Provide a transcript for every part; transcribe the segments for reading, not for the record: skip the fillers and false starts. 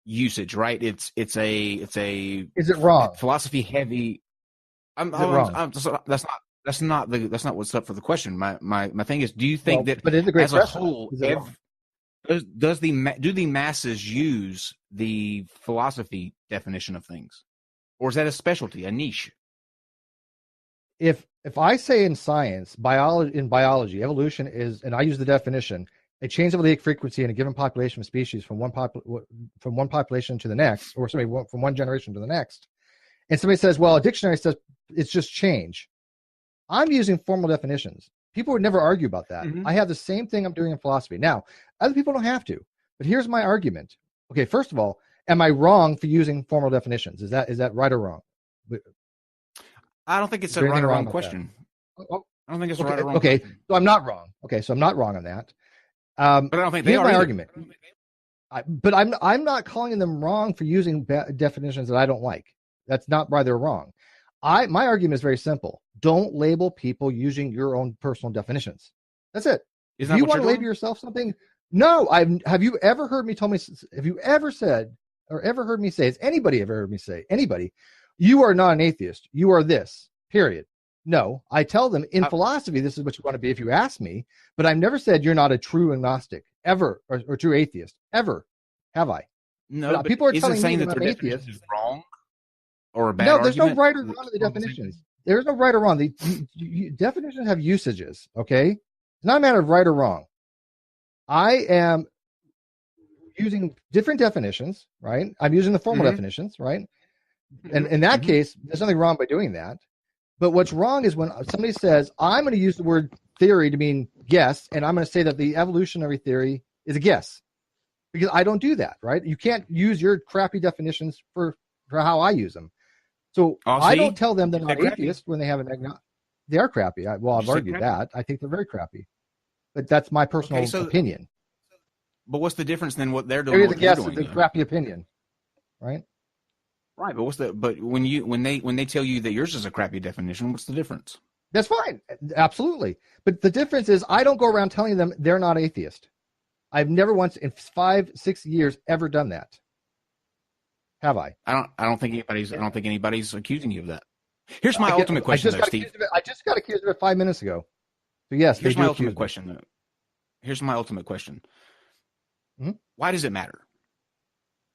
usage, right? It's a Is it wrong? Philosophy heavy. Is it wrong? That's not what's up for the question. My thing is, do you think that but it's a great as a question. whole, do the masses use the philosophy definition of things, or is that a specialty, a niche? If I say in science, biology, evolution is, and I use the definition, a change of allelic frequency in a given population of species from one population to the next, or from one generation to the next, and somebody says, well, a dictionary says it's just change. I'm using formal definitions. People would never argue about that. Mm-hmm. I have the same thing I'm doing in philosophy. Now, other people don't have to, but here's my argument. Okay, first of all, am I wrong for using formal definitions? Is that right or wrong? I don't think it's a right or wrong question. I don't think it's a right or wrong question. Okay, so I'm not wrong. Okay, so I'm not wrong on that. But I don't think they are. Here's my either. argument. But I'm not calling them wrong for using definitions that I don't like. That's not why they're wrong. My argument is very simple. Don't label people using your own personal definitions. That's it. If you want to label yourself something, no. Have you ever heard me have you ever said or ever heard me say, has anybody ever heard me say, anybody, you are not an atheist. You are this, period. No, I tell them in philosophy, this is what you want to be if you ask me, but I've never said you're not a true agnostic ever or true atheist ever. Have I? No, but people are telling me that their definition is wrong or a bad argument. There's no right or wrong in the definitions. There's no right or wrong. The definitions have usages, okay? It's not a matter of right or wrong. I am using different definitions, right? I'm using the formal definitions, right? And in that case, there's nothing wrong by doing that. But what's wrong is when somebody says, I'm going to use the word theory to mean guess, and I'm going to say that the evolutionary theory is a guess. Because I don't do that, right? You can't use your crappy definitions for how I use them. So I don't tell them they're not atheist when they have an agnostic. They are crappy. I've argued that. I think they're very crappy. But that's my personal opinion. But what's the difference then what they're doing? It's a guess. It's a crappy opinion, right? Right, but when they tell you that yours is a crappy definition, what's the difference? That's fine, absolutely. But the difference is I don't go around telling them they're not atheist. I've never once in 5-6 years ever done that. Have I? I don't think anybody's accusing you of that. Here's my ultimate question, though, Steve. I just got accused of it 5 minutes ago. So yes, here's my ultimate question, though. Here's my ultimate question. Mm-hmm. Why does it matter?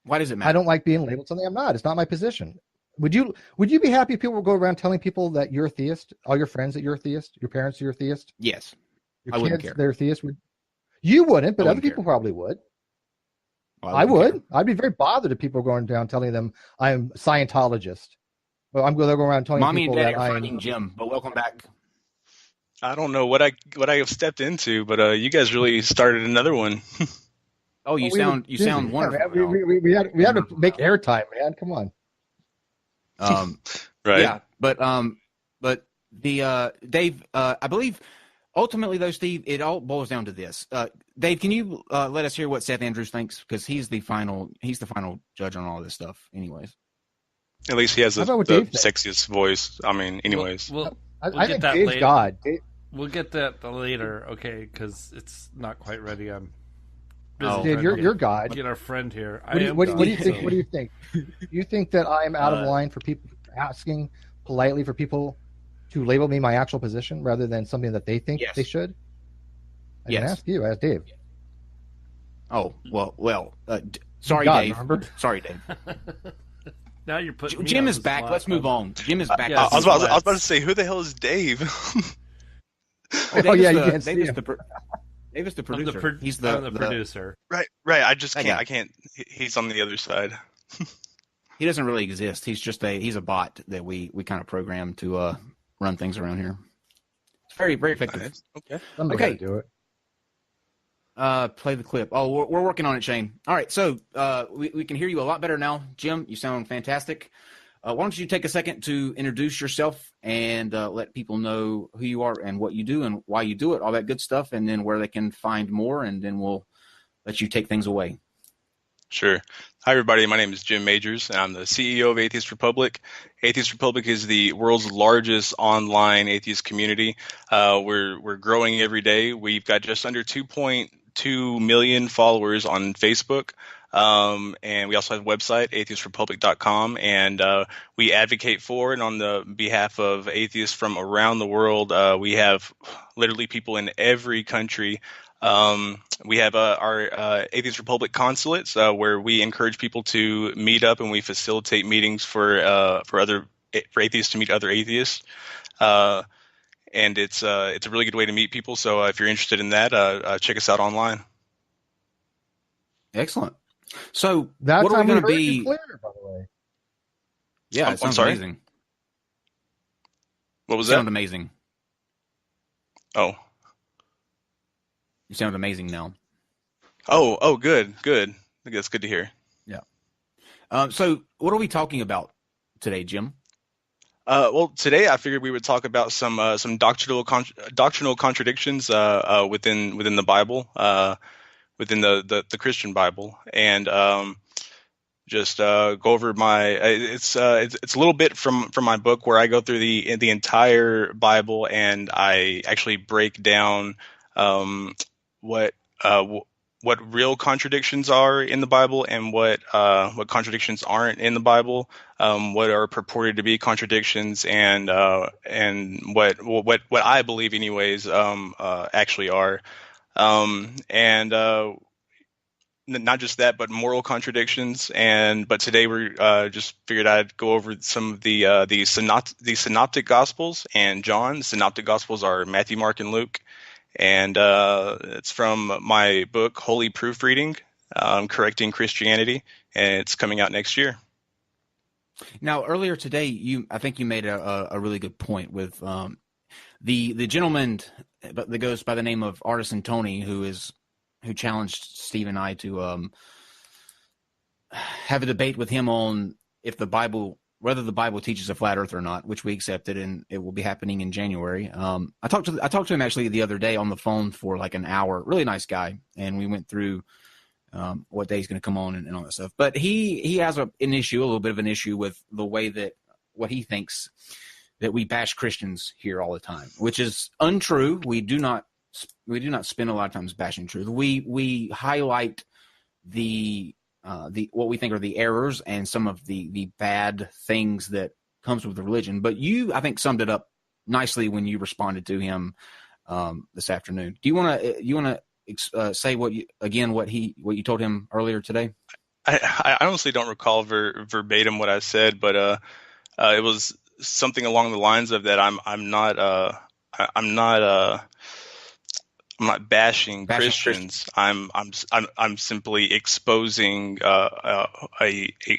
Why does it matter? I don't like being labeled something I'm not. It's not my position. Would you be happy if people would go around telling people that you're a theist? All your friends that you're a theist? Your parents you're a theist? Yes. I wouldn't care. They're theists. You wouldn't, but other people probably would. Well, I would. Care. I'd be very bothered if people were going down telling them I'm a Scientologist. Well, they'll go around telling people that I'm Jim. But welcome back. I don't know what I have stepped into, but you guys really started another one. Oh, you sound wonderful. We had to make airtime, man. Come on. Right. Yeah, but the Dave, I believe ultimately though, Steve, it all boils down to this. Dave, can you let us hear what Seth Andrews thinks, because he's the final judge on all this stuff, anyways. At least he has the sexiest voice. I mean, anyways. I think Dave's later. God. We'll get that later, okay? Because it's not quite ready. I'm busy. Dave, you're God. Get our friend here. What do you think? What do you think? You think that I am out of line for people asking politely for people to label me my actual position rather than something that they think they should? I didn't ask you. I asked Dave. Oh well. Sorry, God, Dave. Remember? Sorry, Dave. Now you're putting. Jim is back. Let's move on. Jim is back. I was about to say, who the hell is Dave? You can't see him. Dave is the producer. He's the producer. Right. I just can't. I can't. He's on the other side. He doesn't really exist. He's a bot that we kind of program to run things around here. It's very, very effective. Okay. Somebody do it. Play the clip. Oh, we're working on it, Shane. All right, so we can hear you a lot better now. Jim, you sound fantastic. Why don't you take a second to introduce yourself and let people know who you are and what you do and why you do it, all that good stuff, and then where they can find more, and then we'll let you take things away. Sure. Hi, everybody. My name is Jim Majors, and I'm the CEO of Atheist Republic. Atheist Republic is the world's largest online atheist community. We're growing every day. We've got just under 2.2 million followers on Facebook. And we also have a website, atheistrepublic.com, and we advocate for and on the behalf of atheists from around the world. We have literally people in every country. We have our Atheist Republic consulates, where we encourage people to meet up, and we facilitate meetings for atheists to meet other atheists. And it's a really good way to meet people. So if you're interested in that, check us out online. Excellent. So That what are we time going to be? clear, by the way. Yeah, it sounds amazing. What was that? That? Sounded amazing. Oh. You sound amazing now. Oh, good. That's good to hear. Yeah. So what are we talking about today, Jim? Well, today I figured we would talk about some doctrinal contradictions within the Bible, within the Christian Bible, and just go over my. It's a little bit from my book where I go through the entire Bible, and I actually break down what real contradictions are in the Bible and what contradictions aren't in the Bible, what are purported to be contradictions, and what I believe anyways actually are, and not just that, but moral contradictions. But today we're just figured I'd go over some of the synoptic gospels and John. The synoptic gospels are Matthew, Mark, and Luke. And it's from my book, Holy Proofreading, Correcting Christianity, and it's coming out next year. Now, earlier today, I think you made a really good point with the gentleman that goes by the name of Artisan Tony, who challenged Steve and I to have a debate with him on whether the Bible teaches a flat Earth or not, which we accepted, and it will be happening in January. I talked to him actually the other day on the phone for like an hour. Really nice guy, and we went through what day he's going to come on and all that stuff. But he has a little bit of an issue with the way that what he thinks that we bash Christians here all the time, which is untrue. We do not spend a lot of times bashing truth. We highlight the what we think are the errors and some of the bad things that comes with the religion. But you, I think, summed it up nicely when you responded to him this afternoon. Do you want to say what you told him earlier today? I honestly don't recall verbatim what I said, but it was something along the lines of that. I'm not bashing Christians. I'm simply exposing a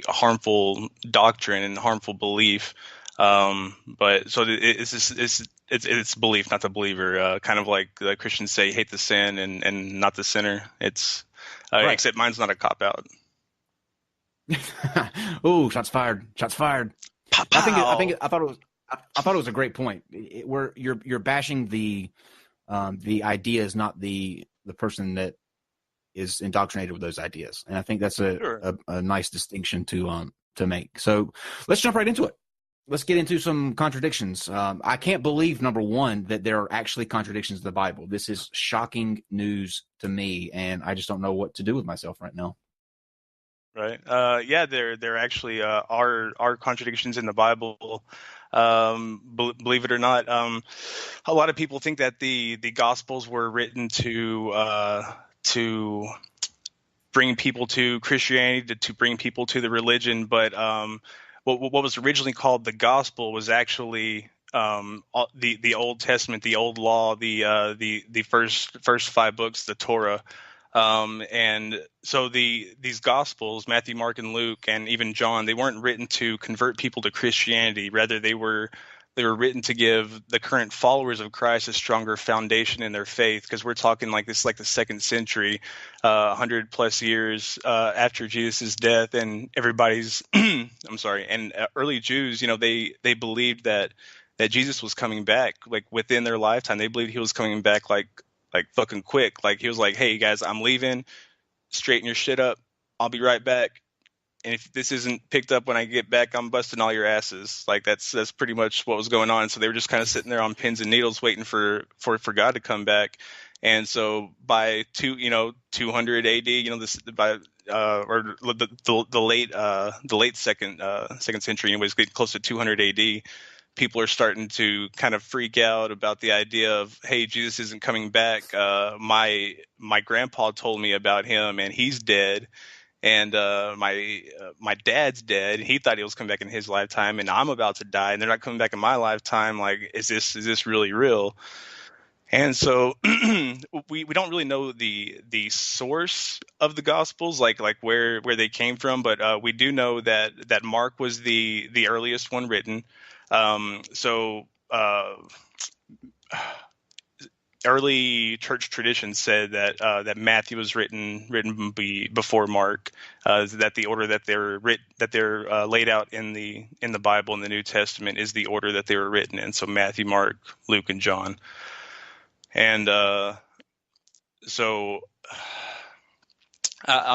harmful doctrine and harmful belief. But so it's belief, not the believer. Kind of like the Christians say, hate the sin and not the sinner. It's right. Except mine's not a cop out. Ooh, shots fired! Shots fired! Pow, pow. I thought it was a great point. Where you're bashing the ideas, not the person that is indoctrinated with those ideas, and I think that's a nice distinction to make. So let's jump right into it. Let's get into some contradictions. I can't believe, number one, that there are actually contradictions in the Bible. This is shocking news to me, and I just don't know what to do with myself right now. Right. Yeah, there actually are contradictions in the Bible. Believe it or not, a lot of people think that the Gospels were written to bring people to Christianity, to bring people to the religion. But what was originally called the Gospel was actually the Old Testament, the Old Law, the first 5 books, the Torah. And so these Gospels, Matthew, Mark, and Luke, and even John, they weren't written to convert people to Christianity. Rather, they were written to give the current followers of Christ a stronger foundation in their faith, because we're talking like this, like the 2nd century, 100 plus years after Jesus' death, and everybody's I'm sorry, and early Jews, they believed that Jesus was coming back, like within their lifetime. They believed he was coming back like fucking quick. Like he was like, hey guys, I'm leaving, straighten your shit up, I'll be right back, and if this isn't picked up when I get back, I'm busting all your asses. Like that's pretty much what was going on. So they were just kind of sitting there on pins and needles waiting for God to come back. And so by 200 AD, or the late second century, anyways, getting close to 200 AD, people are starting to kind of freak out about the idea of, hey, Jesus isn't coming back. My grandpa told me about him, and he's dead. And my dad's dead. He thought he was coming back in his lifetime, and I'm about to die, and they're not coming back in my lifetime. Like, is this really real? And so we don't really know the source of the Gospels, like where they came from, but we do know that Mark was the earliest one written. Early church tradition said that Matthew was written before Mark, that the order that they're laid out in the Bible in the New Testament is the order that they were written in. So Matthew, Mark, Luke, and John. And I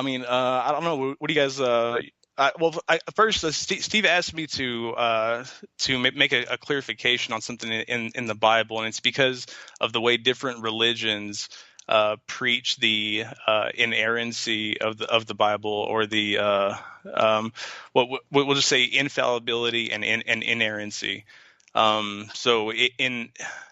mean, I don't know. What do you guys? First, Steve asked me to make a clarification on something in the Bible, and it's because of the way different religions preach the inerrancy of the Bible, or the we'll just say infallibility and inerrancy. And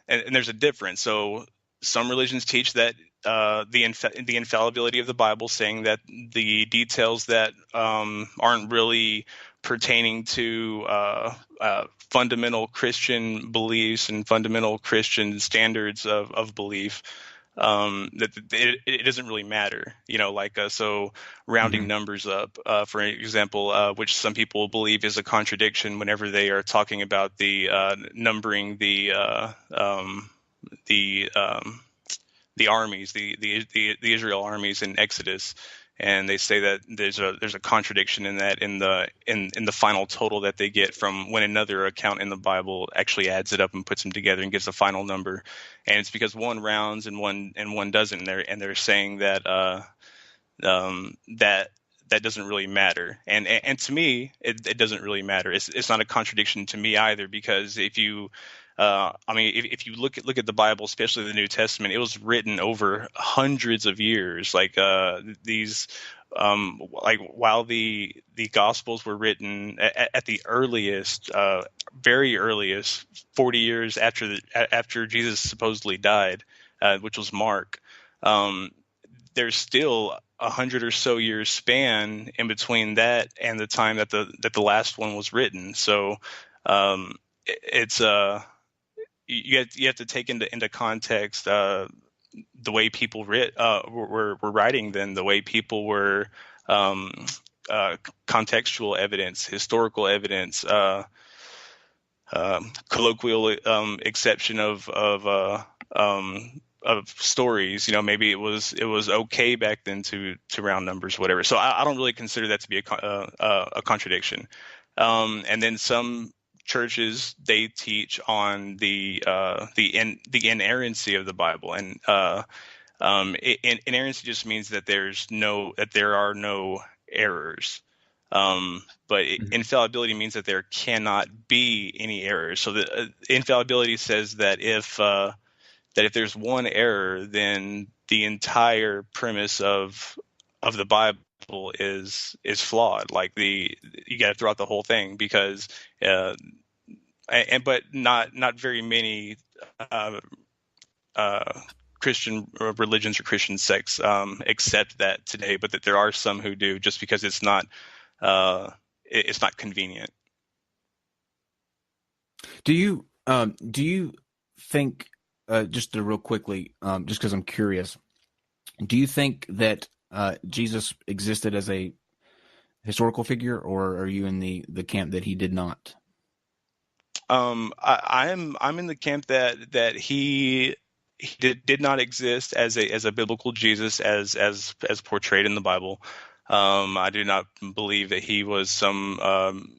there's a difference. So some religions teach that the infallibility of the Bible, saying that the details that aren't really pertaining to fundamental Christian beliefs and fundamental Christian standards of belief, that it doesn't really matter, so rounding numbers up, for example, which some people believe is a contradiction whenever they are talking about the numbering the armies, the Israel armies in Exodus, and they say that there's a contradiction in that in the final total that they get from when another account in the Bible actually adds it up and puts them together and gives a final number, and it's because one rounds and one doesn't, and they're saying that that doesn't really matter, and to me it doesn't really matter. It's not a contradiction to me either, because if you if you look at the Bible, especially the New Testament, it was written over hundreds of years. While the Gospels were written at the earliest, very earliest, 40 years after Jesus supposedly died, which was Mark. There's still 100 or so years span in between that and the time that the last one was written. So it's you have to take into context the way people were writing then, the way people were contextual evidence, historical evidence, colloquial exception of stories. Maybe it was okay back then to round numbers, whatever. So I don't really consider that to be a contradiction. And then some churches, they teach on the inerrancy of the Bible, and inerrancy just means that there are no errors. But infallibility means that there cannot be any errors. So the infallibility says that if there's one error, then the entire premise of the Bible is flawed. Like you got to throw out the whole thing, because but not very many Christian religions or Christian sects accept that today, but that there are some who do, just because it's not convenient. Do you think, just to real quickly, just because I'm curious, do you think that Jesus existed as a historical figure, or are you in the camp that he did not? I'm in the camp that he did not exist as a biblical Jesus as portrayed in the Bible. I do not believe that he was some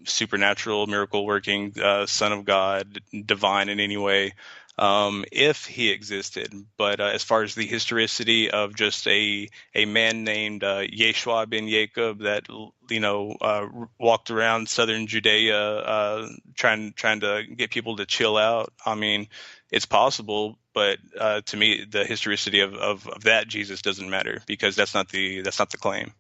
supernatural, miracle working son of God, divine in any way, if he existed. But as far as the historicity of just a man named Yeshua ben Jacob that walked around southern Judea trying to get people to chill out, I mean, it's possible, but to me, the historicity of that Jesus doesn't matter, because that's not the claim.